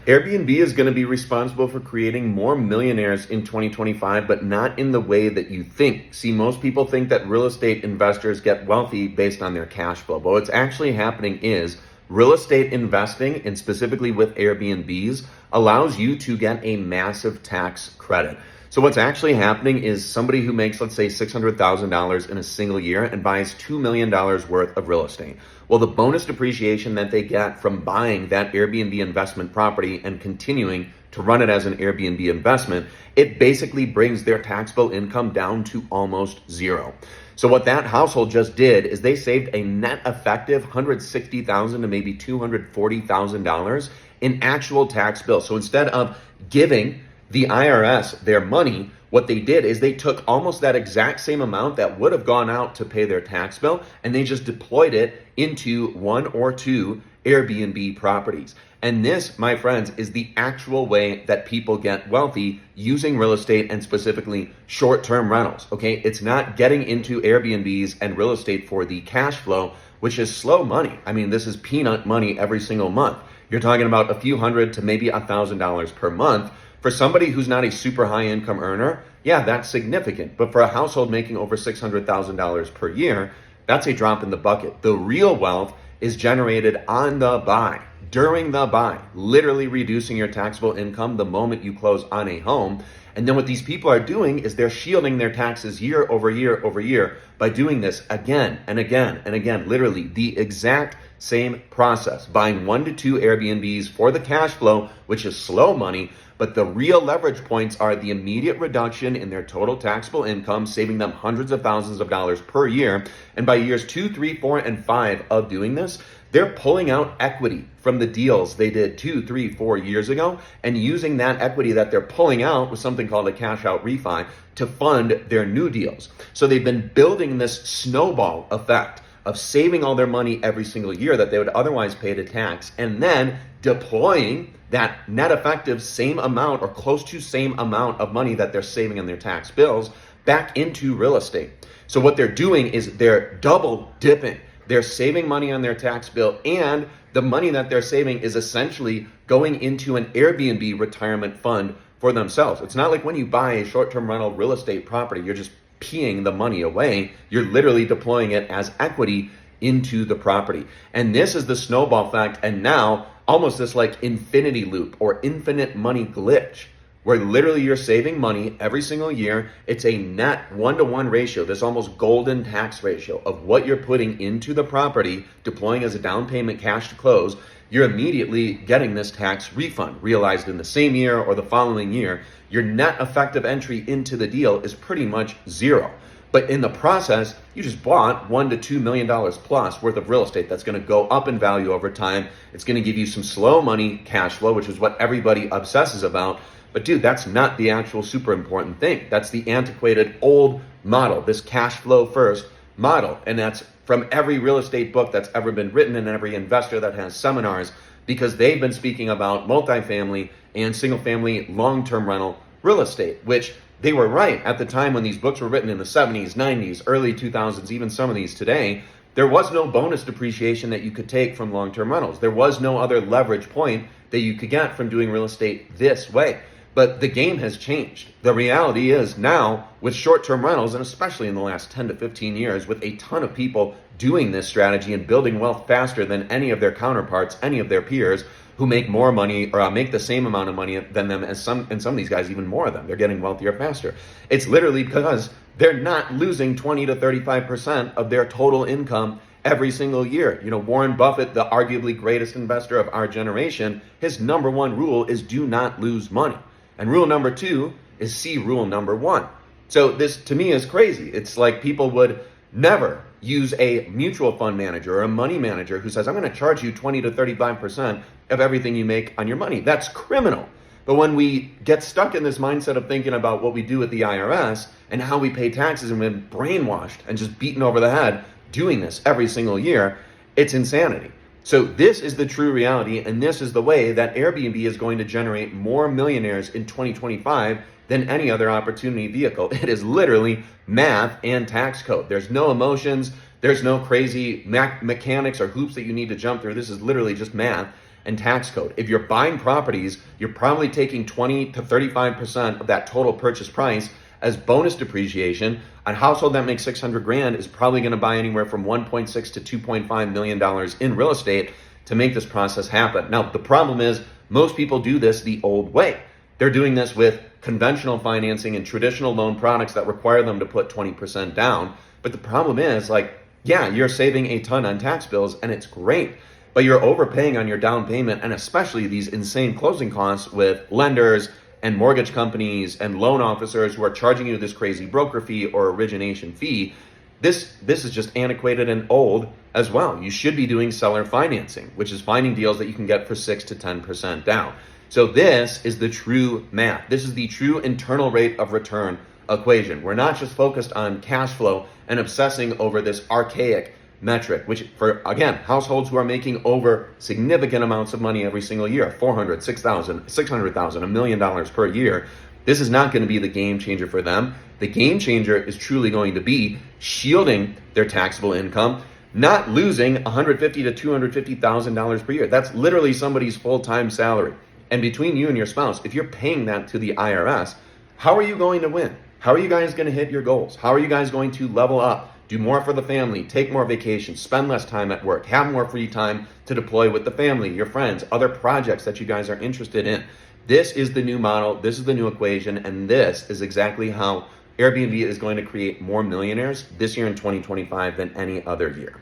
Airbnb is going to be responsible for creating more millionaires in 2025, but not in the way that you think. See, most people think that real estate investors get wealthy based on their cash flow. But what's actually happening is real estate investing, and specifically with Airbnbs, allows you to get a massive tax credit. So what's actually happening is somebody who makes, let's say, $600,000 in a single year and buys $2 million worth of real estate. Well, the bonus depreciation that they get from buying that Airbnb investment property and continuing to run it as an Airbnb investment, it basically brings their taxable income down to almost zero. So what that household just did is they saved a net effective $160,000 to maybe $240,000 in actual tax bills. So instead of giving the IRS their money, what they did is they took almost that exact same amount that would have gone out to pay their tax bill, and they just deployed it into one or two Airbnb properties. And this, my friends, is the actual way that people get wealthy using real estate, and specifically short-term rentals, okay? It's not getting into Airbnbs and real estate for the cash flow, which is slow money. I mean, this is peanut money every single month. You're talking about a few hundred to maybe $1,000 per month. For somebody who's not a super high income earner, yeah, that's significant. But for a household making over $600,000 per year, that's a drop in the bucket. The real wealth is generated on the buy, during the buy, literally reducing your taxable income the moment you close on a home. And then what these people are doing is they're shielding their taxes year over year over year by doing this again and again and again, literally the exact same process, buying 1 to 2 Airbnbs for the cash flow, which is slow money. But the real leverage points are the immediate reduction in their total taxable income, saving them hundreds of thousands of dollars per year. And by years 2, 3, 4, and 5 of doing this, they're pulling out equity from the deals they did 2, 3, 4 years ago, and using that equity that they're pulling out with something called a cash out refi to fund their new deals. So they've been building this snowball effect of saving all their money every single year that they would otherwise pay to tax, and then deploying that net effective same amount or close to same amount of money that they're saving on their tax bills back into real estate. So what they're doing is they're double dipping. They're saving money on their tax bill, and the money that they're saving is essentially going into an Airbnb retirement fund for themselves. It's not like when you buy a short-term rental real estate property, you're just peeing the money away. You're literally deploying it as equity into the property. And this is the snowball effect, and now almost this like infinity loop or infinite money glitch, where literally you're saving money every single year. It's a net 1-to-1 ratio, this almost golden tax ratio of what you're putting into the property, deploying as a down payment cash to close. You're immediately getting this tax refund realized in the same year or the following year. Your net effective entry into the deal is pretty much zero. But in the process, you just bought $1 to $2 million plus worth of real estate that's going to go up in value over time. It's going to give you some slow money cash flow, which is what everybody obsesses about. But dude, that's not the actual super important thing. That's the antiquated old model, this cash flow first model. And that's from every real estate book that's ever been written and every investor that has seminars, because they've been speaking about multifamily and single family long-term rental real estate, which they were right at the time when these books were written in the 70s, 90s, early 2000s, even some of these today. There was no bonus depreciation that you could take from long-term rentals. There was no other leverage point that you could get from doing real estate this way. But the game has changed. The reality is now with short-term rentals, and especially in the last 10 to 15 years, with a ton of people doing this strategy and building wealth faster than any of their counterparts, any of their peers, who make more money or make the same amount of money than them, and some of these guys even more of them. They're getting wealthier faster. It's literally because they're not losing 20 to 35% of their total income every single year. You know, Warren Buffett, the arguably greatest investor of our generation, his number one rule is do not lose money. And rule number 2 is see rule number 1. So this to me is crazy. It's like people would never use a mutual fund manager or a money manager who says, I'm going to charge you 20 to 35% of everything you make on your money. That's criminal. But when we get stuck in this mindset of thinking about what we do with the IRS and how we pay taxes, and we've been brainwashed and just beaten over the head doing this every single year, it's insanity. So this is the true reality, and this is the way that Airbnb is going to generate more millionaires in 2025 than any other opportunity vehicle. It is literally math and tax code. There's no emotions. There's no crazy mechanics or hoops that you need to jump through. This is literally just math. and tax code. If you're buying properties, you're probably taking 20 to 35% of that total purchase price as bonus depreciation. A household that makes 600 grand is probably going to buy anywhere from 1.6 to 2.5 million dollars in real estate to make this process happen. Now, the problem is most people do this the old way. They're doing this with conventional financing and traditional loan products that require them to put 20% down. But the problem is, like, yeah, you're saving a ton on tax bills and it's great, but you're overpaying on your down payment, and especially these insane closing costs with lenders and mortgage companies and loan officers who are charging you this crazy broker fee or origination fee. This is just antiquated and old as well. You should be doing seller financing, which is finding deals that you can get for 6 to 10% down. So this is the true math. This is the true internal rate of return equation. We're not just focused on cash flow and obsessing over this archaic metric, which for, again, households who are making over significant amounts of money every single year, 400, 6,000, 600,000, $1 million per year, this is not going to be the game changer for them. The game changer is truly going to be shielding their taxable income, not losing $150,000 to $250,000 per year. That's literally somebody's full-time salary. And between you and your spouse, if you're paying that to the IRS, how are you going to win? How are you guys going to hit your goals? How are you guys going to level up, do more for the family, take more vacations, spend less time at work, have more free time to deploy with the family, your friends, other projects that you guys are interested in? This is the new model. This is the new equation. And this is exactly how Airbnb is going to create more millionaires this year in 2025 than any other year.